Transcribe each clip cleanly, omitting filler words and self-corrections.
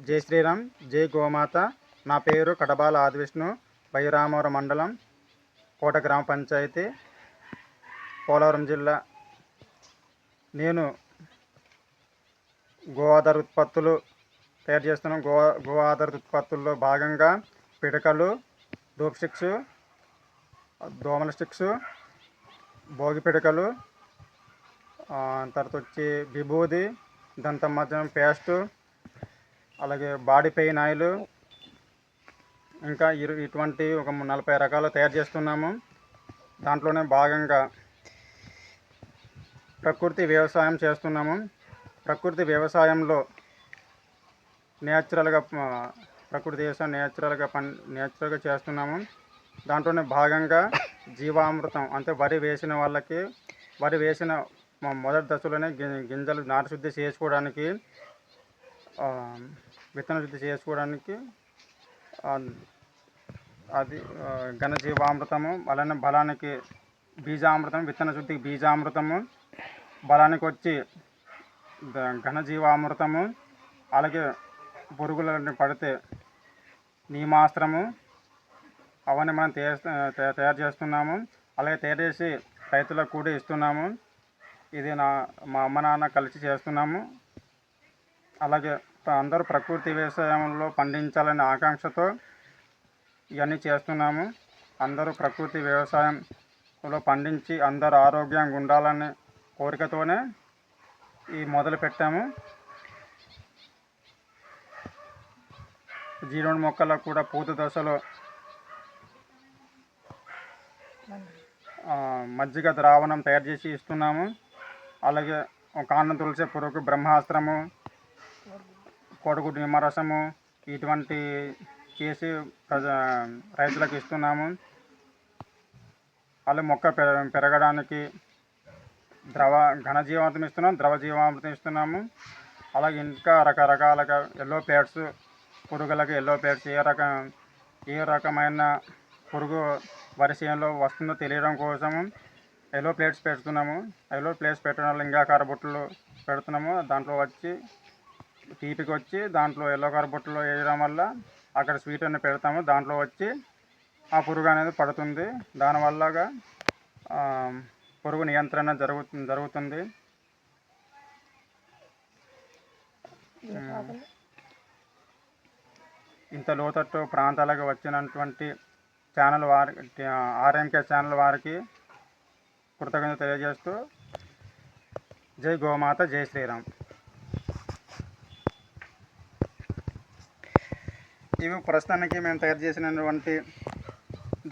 జై శ్రీరామ్, జై గోమాత. నా పేరు కడబాల ఆదివిష్ణు, బయ్యరామవరం మండలం, కోట గ్రామ పంచాయతీ, పోలవరం జిల్లా. నేను గో ఆధార ఉత్పత్తులు తయారు చేస్తున్నాను. గో ఆధార ఉత్పత్తుల్లో భాగంగా పిడకలు, ధూప్ స్టిక్స్, దోమల స్టిక్స్, భోగి పిడకలు, తర్వాత వచ్చి విభూది, దంతమర్జనం పేస్టు, అలాగే బాడీ పెయిన్ ఆయిల్, ఇంకా ఇటువంటి ఒక 40 రకాలు తయారు చేస్తున్నాము. దాంట్లోనే భాగంగా ప్రకృతి వ్యవసాయం చేస్తున్నాము. ప్రకృతి వ్యవసాయంలో నేచురల్గా ప్రకృతి వ్యవసాయం నేచురల్గా చేస్తున్నాము. దాంట్లోనే భాగంగా జీవామృతం, అంటే వరి వేసిన మొదటి దశలోనే గింజలు నాటుశుద్ధి చేసుకోవడానికి, విత్తన శుద్ధి చేసుకోవడానికి అది ఘనజీవామృతము, అలానే బలానికి బీజామృతం, విత్తన శుద్ధికి బీజామృతము, బలానికి వచ్చి ఘనజీవామృతము, అలాగే పురుగులని పడితే నీమాస్త్రము, అవన్నీ మనం తయారు చేస్తున్నాము. అలాగే తయారు చేసి రైతులకు కూడా ఇస్తున్నాము. ఇది మా అమ్మ నాన్న కలిసి చేస్తున్నాము. అలాగే అందరూ ప్రకృతి వ్యవసాయంలో పండించాలనే ఆకాంక్షతో ఇవన్నీ చేస్తున్నాము. అందరూ ప్రకృతి వ్యవసాయంలో పండించి అందరూ ఆరోగ్యంగా ఉండాలనే కోరికతోనే ఈ మొదలు పెట్టాము. జీరుడు మొక్కలకు కూడా పూత దశలో మజ్జిగ ద్రావణం తయారు చేసి ఇస్తున్నాము. అలాగే కాండం తులసే పురుగు బ్రహ్మాస్త్రము, కోడిగుడ్డు నిమ్మరసము, ఇటువంటి చేసి రైతులకు ఇస్తున్నాము. అలాగే మొక్క పెరగడానికి ఘనజీవామృతం ఇస్తున్నాము, ద్రవ జీవామృతం ఇస్తున్నాము. అలాగే ఇంకా రకరకాలుగా ఎల్లో ప్యాడ్స్, పురుగులకు ఎల్లో ప్యాడ్స్ ఏ రకమైన పురుగు వరి చేనులో వస్తుందో తెలియడం కోసము ఎల్లో ప్లేట్స్ పెడుతున్నాము. ఎల్లో ప్లేట్స్ పెట్టడం వల్ల లింగాకార బుట్టలు పెడుతున్నాము. దాంట్లో వచ్చి తీపికి వచ్చి దాంట్లో ఎల్లో కార బుట్టలో వేయడం వల్ల అక్కడ స్వీట్ అనేది పెడతాము. దాంట్లో వచ్చి ఆ పురుగు అనేది పడుతుంది. దానివల్లగా పురుగు నియంత్రణ జరుగుతుంది. ఇంత లోతట్టు ప్రాంతాలకు వచ్చినటువంటి ఛానల్ వారికి, ఆర్ఎంకే ఛానల్ వారికి కృతజ్ఞత తెలియజేస్తూ జై గోమాత, జై శ్రీరామ్. ఇవి ప్రస్తుతానికి మేము తయారు చేసినటువంటి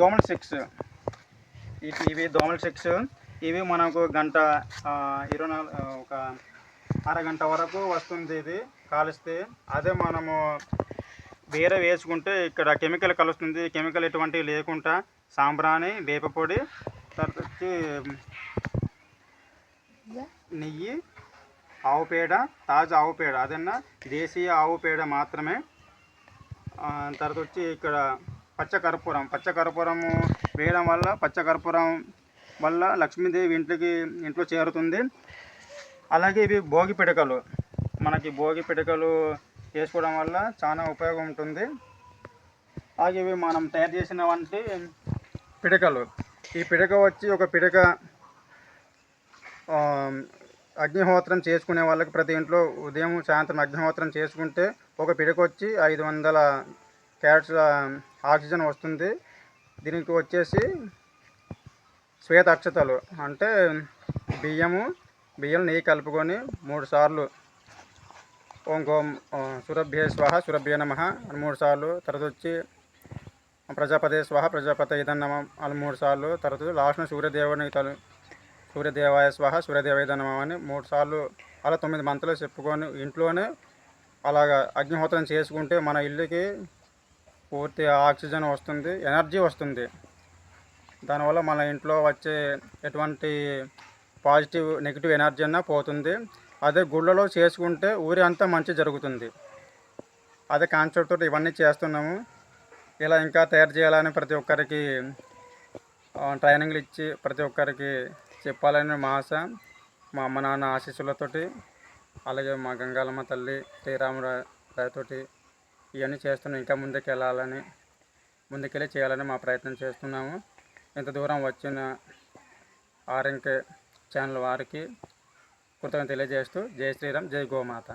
దోమల స్టిక్స్. ఇవి దోమల స్టిక్స్. ఇవి మనకు ఒక అరగంట వరకు వస్తుంది ఇది కాలిస్తే. అదే మనము వేరే వేసుకుంటే ఇక్కడ కెమికల్ కలుస్తుంది. కెమికల్ ఎటువంటివి లేకుండా సాంబ్రాణి, వేప పొడి, తర్వాత వచ్చి నెయ్యి, ఆవు పేడ, తాజా ఆవు పేడ, అదన్నా దేశీయ ఆవు పేడ మాత్రమే. తర్వాత వచ్చి ఇక్కడ పచ్చకర్పూరము వేయడం వల్ల, పచ్చకర్పూరం వల్ల లక్ష్మీదేవి ఇంట్లో చేరుతుంది. అలాగే ఇవి భోగి పిడకలు. మనకి భోగి పిడకలు చేసుకోవడం వల్ల చాలా ఉపయోగం ఉంటుంది. అలాగే ఇవి మనం తయారు చేసినవంటి పిడకలు. ఈ పిడక వచ్చి ఒక పిడక అగ్నిహోత్రం చేసుకునే వాళ్ళకి, ప్రతి ఇంట్లో ఉదయం సాయంత్రం అగ్నిహోత్రం చేసుకుంటే ఒక పిడక వచ్చి 500 క్యారెట్స్ ఆక్సిజన్ వస్తుంది. దీనికి వచ్చేసి శ్వేత అక్షతలు, అంటే బియ్యం నెయ్యి కలుపుకొని 3 సార్లు ఓం సురభ్యే స్వాహ సురభ్యే నమః అని 3 సార్లు, తర్వాత వచ్చి ప్రజాపతే స్వాహ ప్రజాపతే నమః అని 3 సార్లు, తర్వాత లాస్ట్న సూర్యదేవాయ స్వాహ సూర్యదేవాయ నమః అని 3 సార్లు, అలా 9 మంత్రాలు చెప్పుకొని ఇంట్లోనే అలాగా అగ్నిహోత్రం చేసుకుంటే మన ఇల్లుకి పూర్తి ఆక్సిజన్ వస్తుంది, ఎనర్జీ వస్తుంది. దానివల్ల మన ఇంట్లో వచ్చే ఎటువంటి పాజిటివ్ నెగిటివ్ ఎనర్జీ అన్నా పోతుంది. అదే గుళ్ళలో చేసుకుంటే ఊరి అంతా మంచి జరుగుతుంది. అదే కాన్సెప్ట్ తోటి ఇవన్నీ చేస్తున్నాము. ఇలా ఇంకా తయారు చేయాలని ప్రతి ఒక్కరికి ట్రైనింగ్లు ఇచ్చి ప్రతి ఒక్కరికి చెప్పాలని మా ఆశ. మా అమ్మ నాన్న ఆశీస్సులతోటి, అలాగే మా గంగాలమ్మ తల్లి శ్రీరామరాయతోటి ఇవన్నీ చేస్తున్నాం. ఇంకా ముందుకెళ్ళి చేయాలని మా ప్రయత్నం చేస్తున్నాము. ఇంత దూరం వచ్చిన ఆర్ఎన్కే ఛానల్ వారికి కృతజ్ఞతలు తెలియజేస్తూ జై శ్రీరామ్, జై గోమాత.